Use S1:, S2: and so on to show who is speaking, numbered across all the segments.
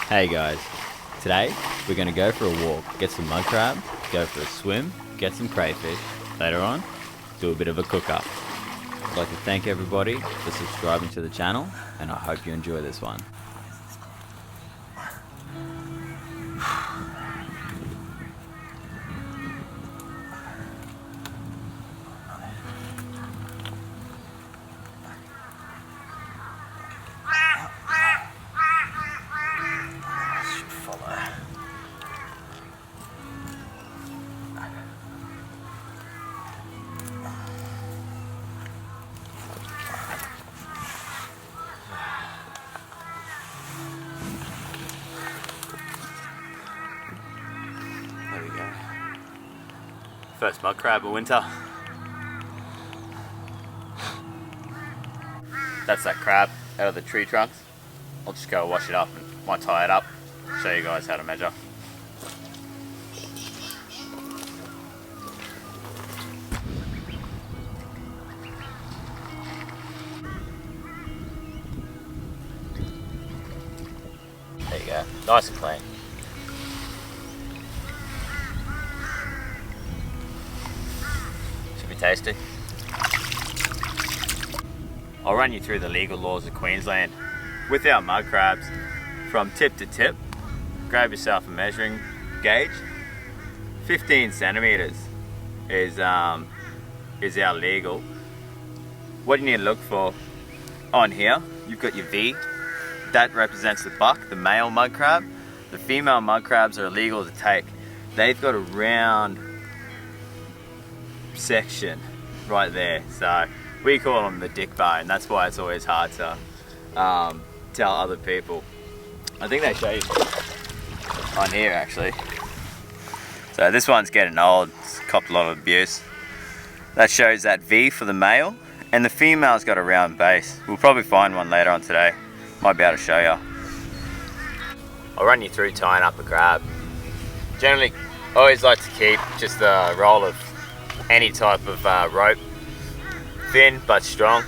S1: Hey guys, today we're going to go for a walk, get some mud crab, go for a swim, get some crayfish, later on do a bit of a cook up. I'd like to thank everybody for subscribing to the channel and I hope you enjoy this one. There we go. First mud crab of winter. That's that crab out of the tree trunks. I'll just go wash it up and might tie it up. Show you guys how to measure. There you go, nice and clean. Should be tasty. I'll run you through the legal laws of Queensland. With our mud crabs, from tip to tip, grab yourself a measuring gauge. 15 centimeters is our legal. What you need to look for on here, you've got your V. That represents the buck, the male mud crab. The female mud crabs are illegal to take. They've got a round section right there, so we call them the dick bone. That's why it's always hard to tell other people. I think they show you on here actually. So this one's getting old, it's copped a lot of abuse. That shows that V for the male, and the female's got a round base. We'll probably find one later on today. Might be able to show you. I'll run you through tying up a crab. Generally, I always like to keep just a roll of any type of rope. Thin but strong.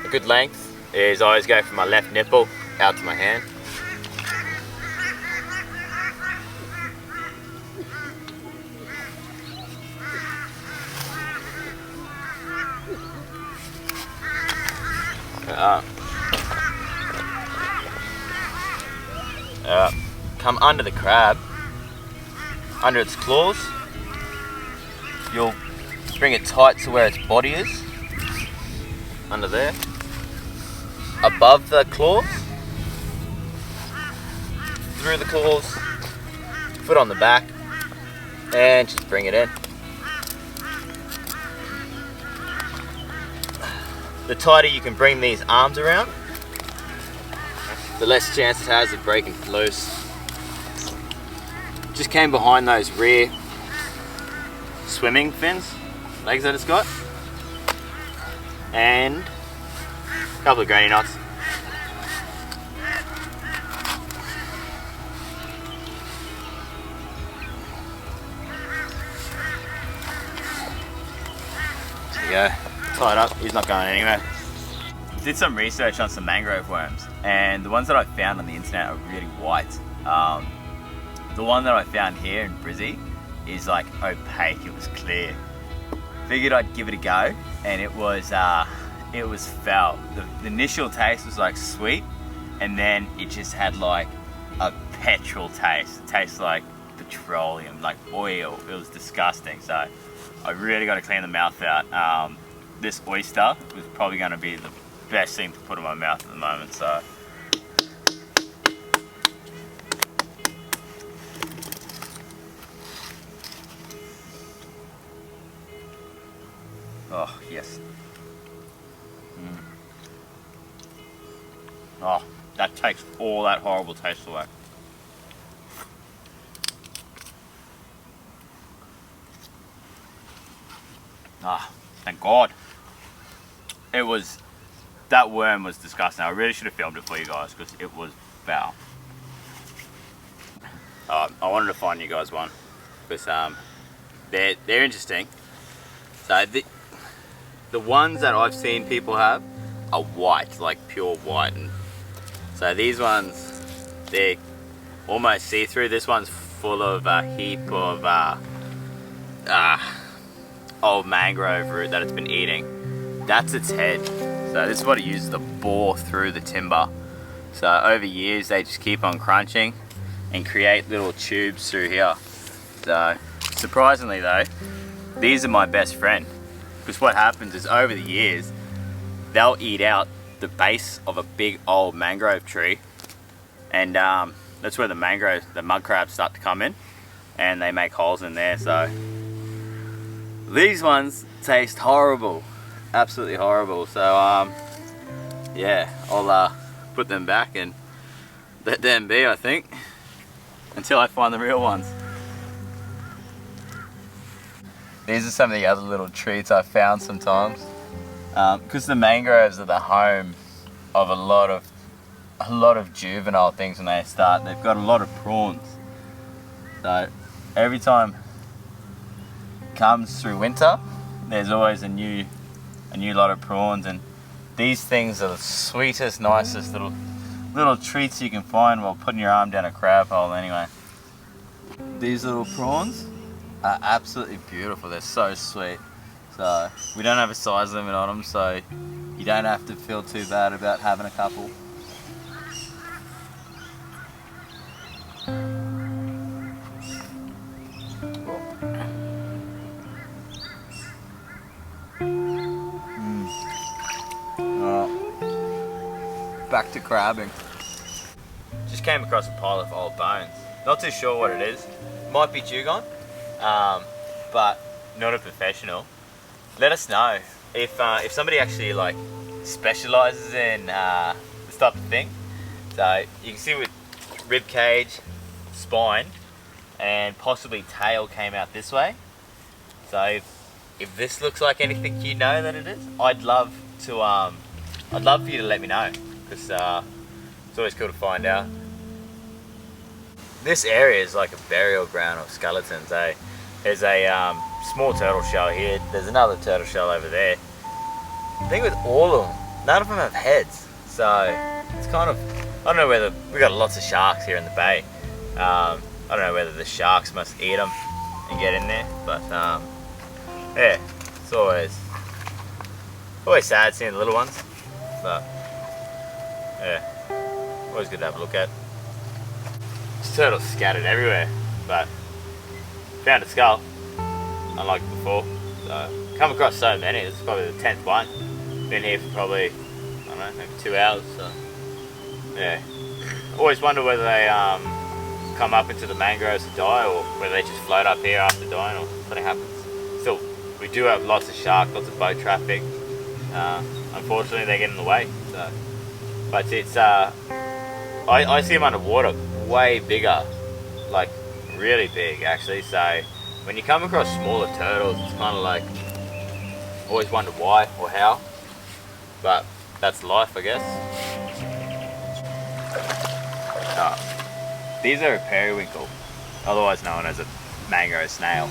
S1: A good length is I always go from my left nipple out to my hand. Come under the crab, under its claws. You'll bring it tight to where its body is, under there, above the claws, through the claws, foot on the back, and just bring it in. The tighter you can bring these arms around, the less chance it has of breaking loose. Just came behind those rear swimming fins, legs that it's got, and a couple of granny knots. There you go, tied up, he's not going anywhere. Did some research on some mangrove worms, and the ones that I found on the internet are really white. The one that I found here in Brizzy is like opaque, it was clear. Figured I'd give it a go, and it was foul. The initial taste was like sweet, and then it just had like a petrol taste. It tastes like petroleum, like oil. It was disgusting, so I really got to clean the mouth out. This oyster was probably going to be the best thing to put in my mouth at the moment, so. Oh, yes. Oh, that takes all that horrible taste away. Ah, thank God. That worm was disgusting. I really should have filmed it for you guys because it was foul. I wanted to find you guys one because they're interesting. So the ones that I've seen people have are white, like pure white. And so these ones They're almost see-through. This one's full of a heap of old mangrove root that it's been eating. That's its head. So this is what it uses to bore through the timber. So over years they just keep on crunching and create little tubes through here. So surprisingly though, these are my best friend, because what happens is over the years they'll eat out the base of a big old mangrove tree, and that's where the mud crabs start to come in and they make holes in there. So these ones taste horrible, absolutely horrible. So yeah, I'll put them back and let them be, I think, until I find the real ones. These are some of the other little treats I've found sometimes. Because the mangroves are the home of a lot of juvenile things when they start. They've got a lot of prawns. So every time it comes through winter, there's always a new lot of prawns, and these things are the sweetest, nicest little treats you can find while putting your arm down a crab hole anyway. These little prawns are absolutely beautiful. They're so sweet. So we don't have a size limit on them, so you don't have to feel too bad about having a couple. Back to crabbing. Just came across a pile of old bones. Not too sure what it is. Might be dugong, but not a professional. Let us know if somebody actually like specializes in this type of thing. So you can see with rib cage, spine, and possibly tail came out this way. So if this looks like anything you know that it is, I'd love for you to let me know, because it's always cool to find out. This area is like a burial ground of skeletons, eh? There's a small turtle shell here, there's another turtle shell over there. The thing with all of them, none of them have heads. So it's kind of, I don't know whether, we got lots of sharks here in the bay. I don't know whether the sharks must eat them and get in there, but yeah, it's always sad seeing the little ones, but yeah, always good to have a look at. This turtle's scattered everywhere, but found a skull, unlike before. So come across so many. This is probably the 10th one. Been here for probably, I don't know, maybe 2 hours. So yeah, always wonder whether they come up into the mangroves to die, or whether they just float up here after dying, or something happens. Still, we do have lots of shark, lots of boat traffic. Unfortunately, they get in the way. So, but it's I see them underwater, way bigger, like really big actually. So when you come across smaller turtles, it's kind of like, always wonder why or how, but that's life, I guess. These are a periwinkle, otherwise known as a mangrove snail.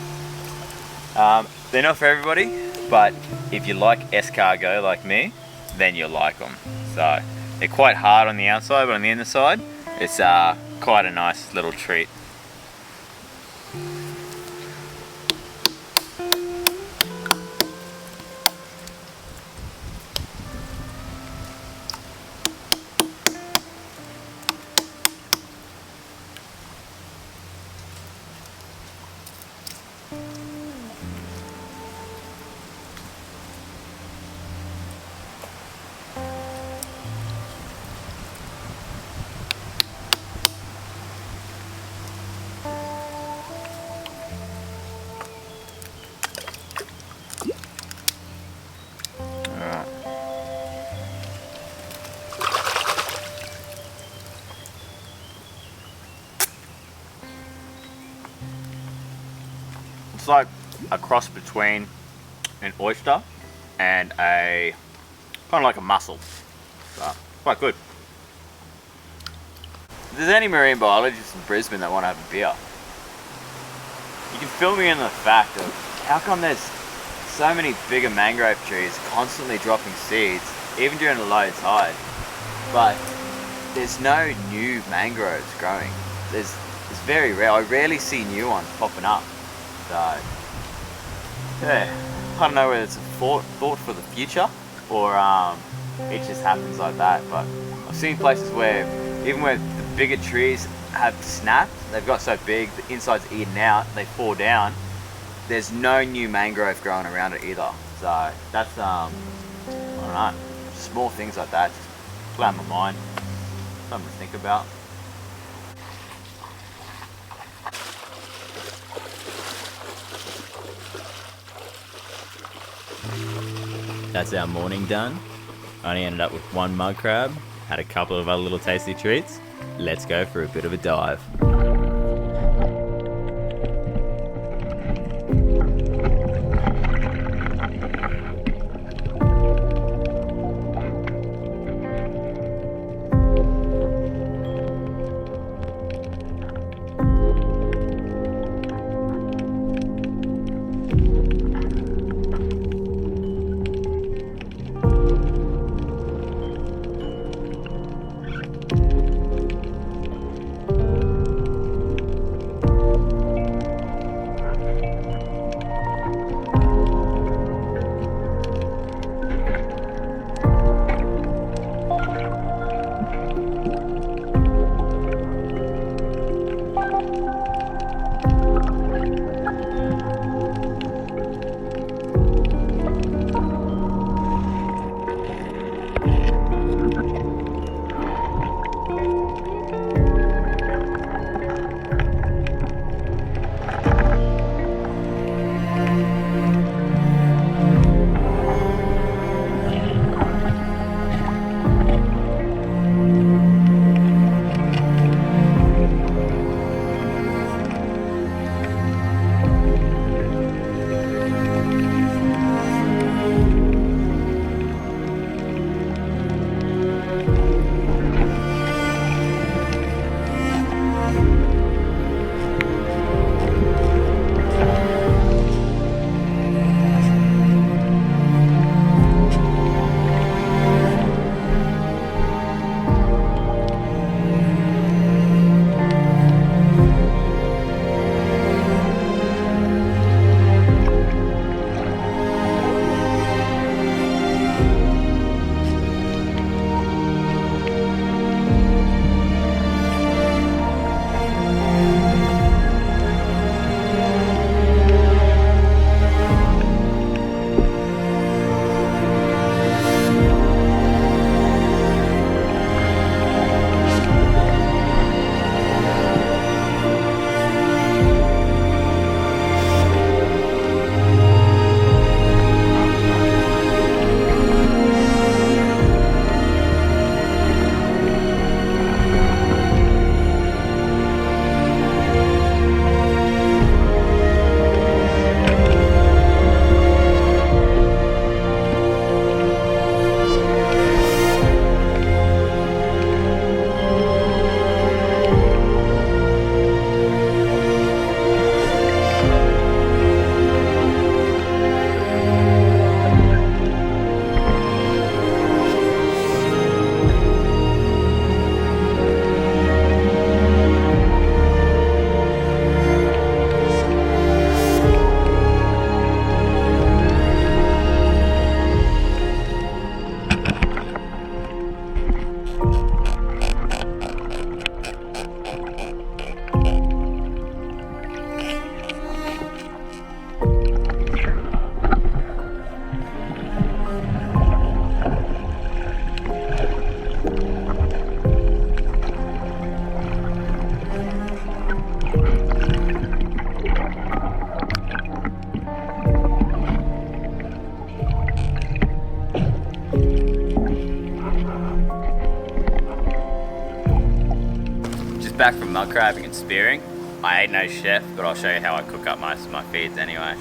S1: They're not for everybody, but if you like escargot like me, then you'll like them. So they're quite hard on the outside, but on the inside, it's quite a nice little treat. It's like a cross between an oyster and a kind of like a mussel. So quite good. If there's any marine biologists in Brisbane that want to have a beer, you can fill me in the fact of how come there's so many bigger mangrove trees constantly dropping seeds, even during a low tide, but there's no new mangroves growing. It's very rare. I rarely see new ones popping up. So yeah, I don't know whether it's a thought for the future or it just happens like that. But I've seen places where even where the bigger trees have snapped, they've got so big, the inside's eaten out, they fall down. There's no new mangrove growing around it either. So that's I don't know, small things like that just blow my mind. Something to think about. That's our morning done. Only ended up with one mud crab, had a couple of other little tasty treats. Let's go for a bit of a dive. Back from mud crabbing and spearing. I ain't no chef, but I'll show you how I cook up most of my feeds anyway.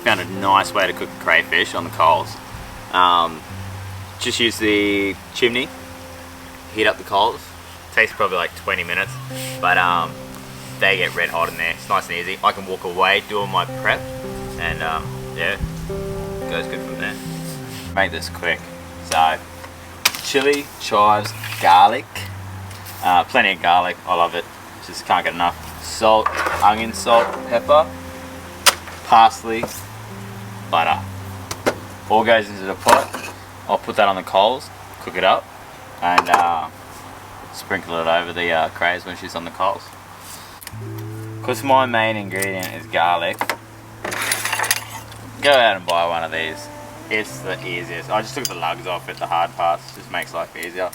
S1: Found a nice way to cook crayfish on the coals. Just use the chimney, heat up the coals. Takes probably like 20 minutes, but they get red hot in there. It's nice and easy. I can walk away, do all my prep, and yeah, goes good from there. Make this quick. So, chili, chives, garlic, Plenty of garlic, I love it, just can't get enough. Salt, onion salt, pepper, parsley, butter. All goes into the pot. I'll put that on the coals, cook it up, and sprinkle it over the crayfish when she's on the coals. Because my main ingredient is garlic, go out and buy one of these. It's the easiest. I just took the lugs off it, the hard parts, just makes life easier.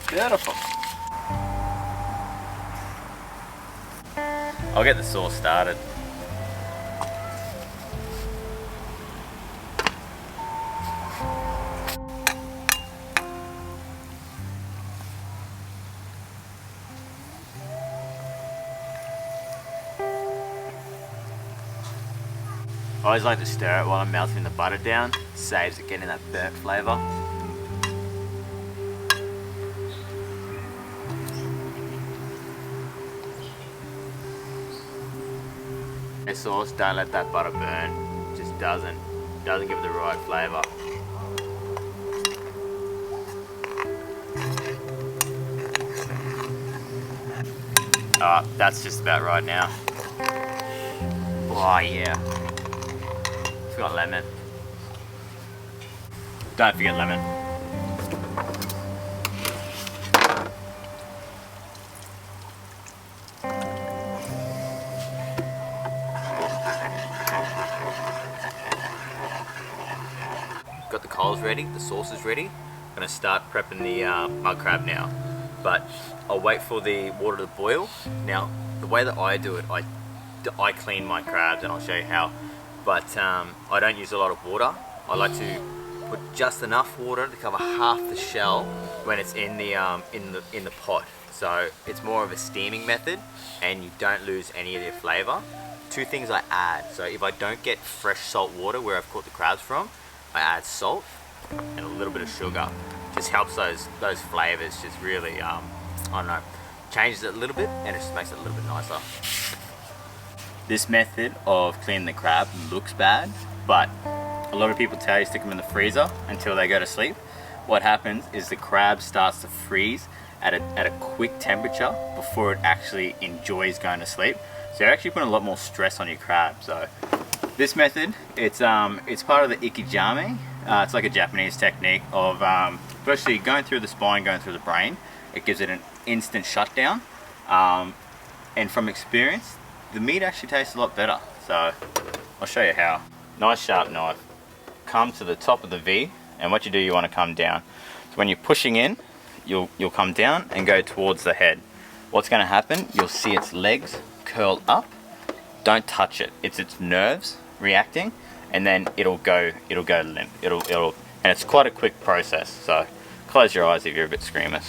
S1: Beautiful. I'll get the sauce started. I always like to stir it while I'm melting the butter down. It saves it getting that burnt flavour. Sauce, don't let that butter burn. It just doesn't give it the right flavour. That's just about right now. Oh yeah. Forgot lemon. Don't forget lemon. Got the coals ready, the sauce is ready. I'm going to start prepping the mud crab now, but I'll wait for the water to boil. Now the way that I do it, I clean my crabs and I'll show you how, but I don't use a lot of water. I like to put just enough water to cover half the shell when it's in the pot. So it's more of a steaming method and you don't lose any of your flavour. Two things I add, so if I don't get fresh salt water where I've caught the crabs from, I add salt and a little bit of sugar. Just helps those flavours just really, I don't know, changes it a little bit and it just makes it a little bit nicer. This method of cleaning the crab looks bad, but a lot of people tell you stick them in the freezer until they go to sleep. What happens is the crab starts to freeze at a quick temperature before it actually enjoys going to sleep. So you're actually putting a lot more stress on your crab. So this method, it's part of the ikijame. It's like a Japanese technique of firstly going through the spine, going through the brain. It gives it an instant shutdown, and from experience, the meat actually tastes a lot better. So I'll show you how. Nice sharp knife. Come to the top of the V, and what you do, you want to come down. So when you're pushing in, you'll come down and go towards the head. What's going to happen? You'll see its legs curl up. Don't touch it. It's its nerves reacting, and then it'll go limp. And it's quite a quick process. So close your eyes if you're a bit squeamish.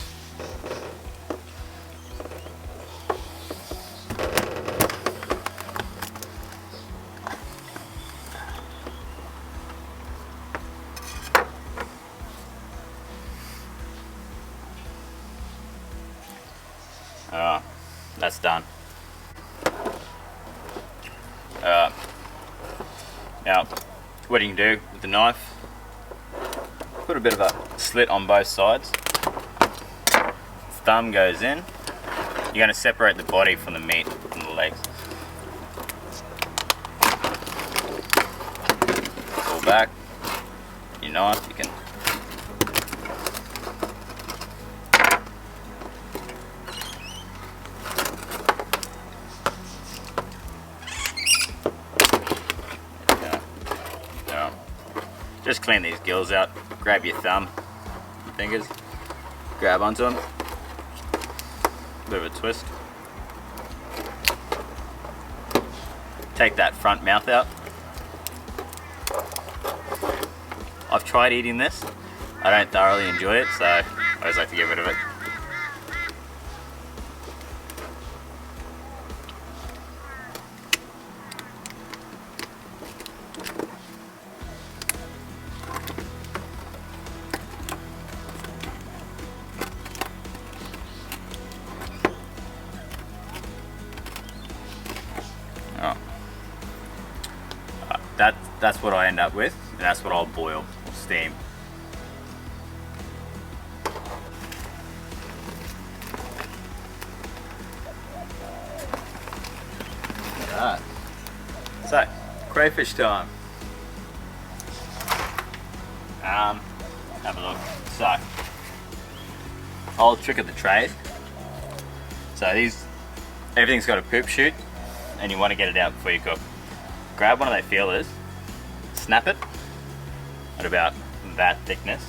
S1: that's done. Now, what you can do with the knife, put a bit of a slit on both sides. Thumb goes in. You're going to separate the body from the meat, from the legs. Pull back. Your knife, you can just clean these gills out. Grab your thumb, your fingers, grab onto them. Bit of a twist. Take that front mouth out. I've tried eating this. I don't thoroughly enjoy it, so I always like to get rid of it. That's what I end up with, and that's what I'll boil or steam. Alright, so crayfish time. Have a look. So, whole trick of the trade. So everything's got a poop chute, and you want to get it out before you cook. Grab one of those feelers. Snap it at about that thickness.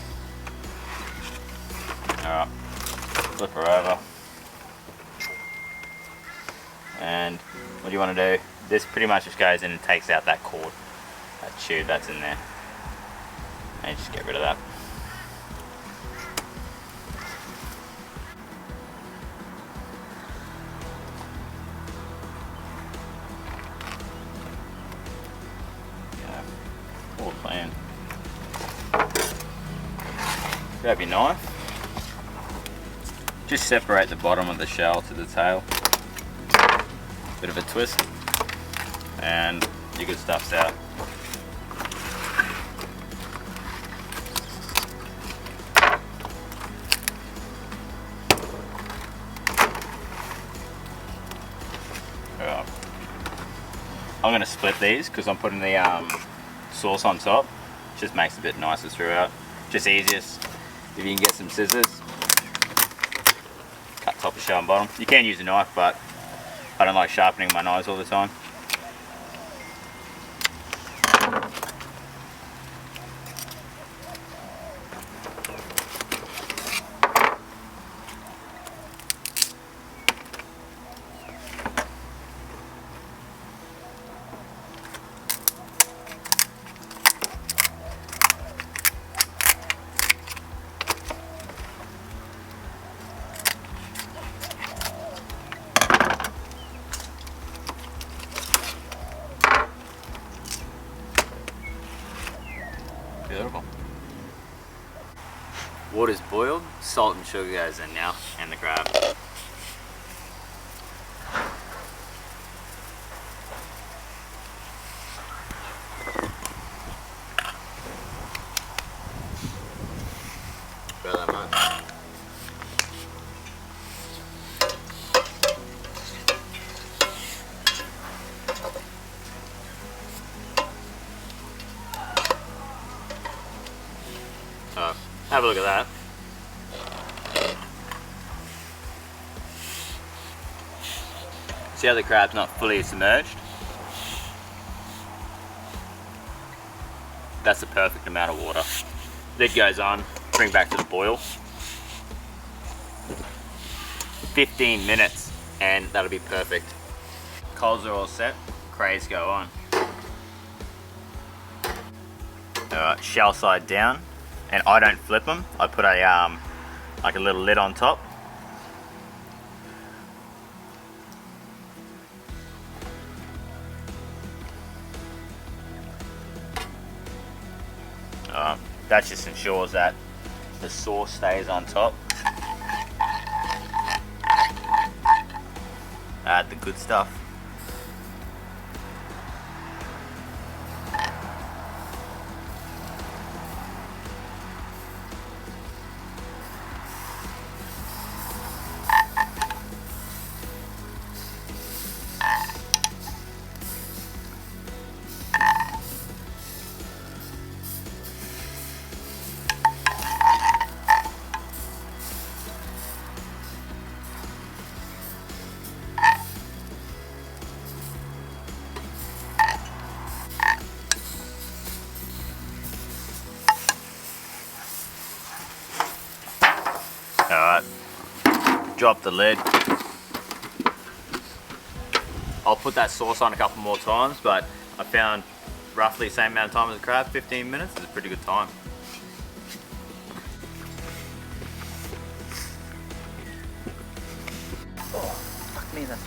S1: Alright, flip her over. And what you want to do, this pretty much just goes in and takes out that cord, that tube that's in there. And just get rid of that. All clean. Grab your knife. Just separate the bottom of the shell to the tail. Bit of a twist, and your good stuff's out. Right. I'm going to split these because I'm putting the sauce on top. Just makes it a bit nicer throughout. Just easiest if you can get some scissors. Cut top of shell and bottom. You can use a knife, but I don't like sharpening my knives all the time. Beautiful. Water's boiled, salt and sugar goes in now, and the crab. About that much. Have a look at that. See how the crab's not fully submerged? That's the perfect amount of water. Lid goes on, bring back to the boil. 15 minutes and that'll be perfect. Coals are all set, crays go on. Alright, shell side down. And I don't flip them. I put a like a little lid on top. That just ensures that the sauce stays on top. good stuff. Alright, drop the lid. I'll put that sauce on a couple more times, but I found roughly the same amount of time as a crab, 15 minutes is a pretty good time.
S2: Oh, fuck me, that's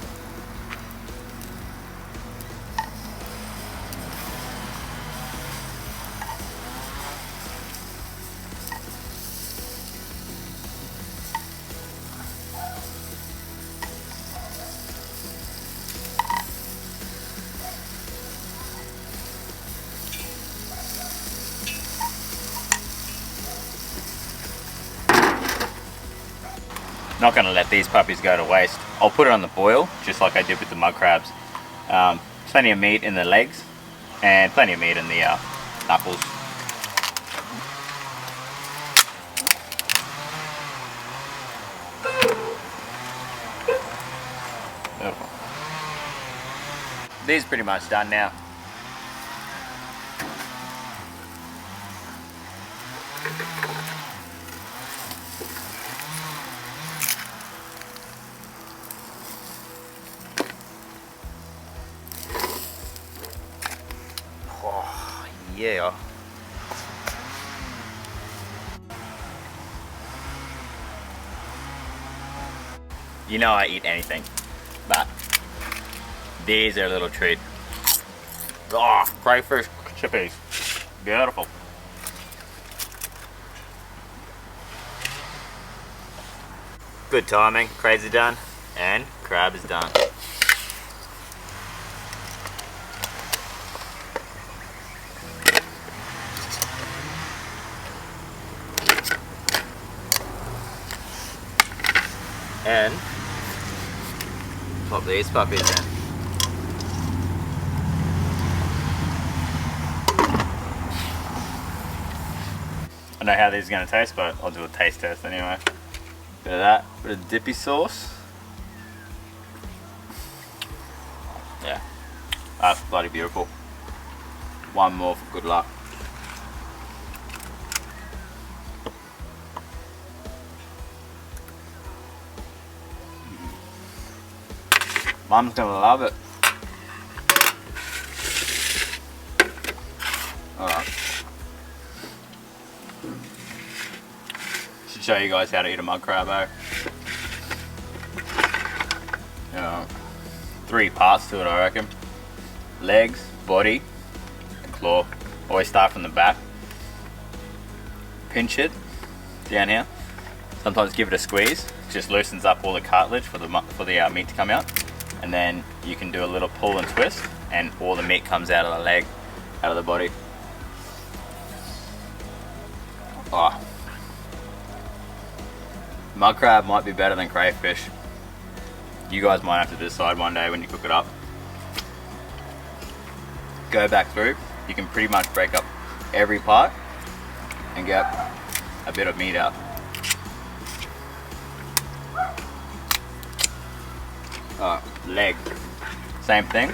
S1: Not going to let these puppies go to waste. I'll put it on the boil, just like I did with the mud crabs. Plenty of meat in the legs, and plenty of meat in the knuckles. Beautiful. These are pretty much done now. Oh, yeah. You know I eat anything, but these are a little treat. Oh, crayfish chippies. Beautiful. Good timing, crazy done, and crab is done. And pop these puppies in. I know how these are going to taste, but I'll do a taste test anyway. Bit of that, bit of dippy sauce. Yeah, that's bloody beautiful. One more for good luck. Mum's gonna love it. Alright. Should show you guys how to eat a mud crab, eh? 3 parts to it, I reckon. Legs, body, and claw. Always start from the back. Pinch it down here. Sometimes give it a squeeze. It just loosens up all the cartilage for the meat to come out. And then you can do a little pull and twist, and all the meat comes out of the leg, out of the body. Oh. Mud crab might be better than crayfish. You guys might have to decide one day when you cook it up. Go back through. You can pretty much break up every part and get a bit of meat out. Leg, same thing.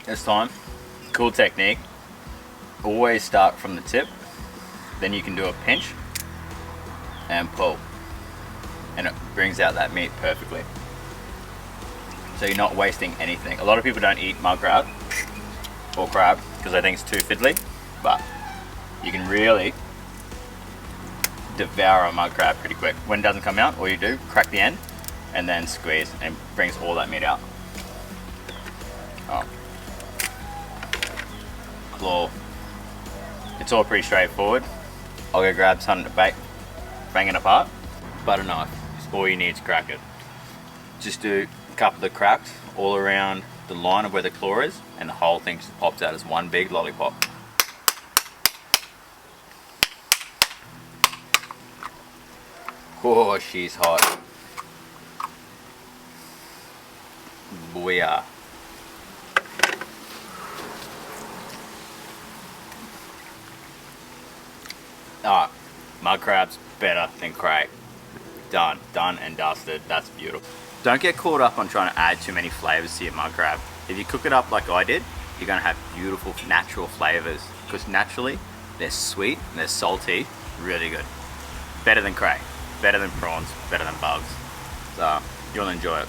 S1: This time, cool technique. Always start from the tip, then you can do a pinch and pull, and it brings out that meat perfectly. So you're not wasting anything. A lot of people don't eat mud crab or crab because they think it's too fiddly, but you can really devour a mud crab pretty quick. When it doesn't come out, all you do, crack the end and then squeeze, and it brings all that meat out. Oh. claw. It's all pretty straightforward. I'll go grab something to bang it apart. Butter knife is all you need to crack it. Just do a couple of the cracks all around the line of where the claw is, and the whole thing just pops out as one big lollipop. Oh, she's hot. Booyah. Ah, mud crab's better than cray. Done and dusted. That's beautiful. Don't get caught up on trying to add too many flavors to your mud crab. If you cook it up like I did, you're gonna have beautiful natural flavors, because naturally they're sweet and they're salty, really good. Better than cray, better than prawns, better than bugs. So you'll enjoy it.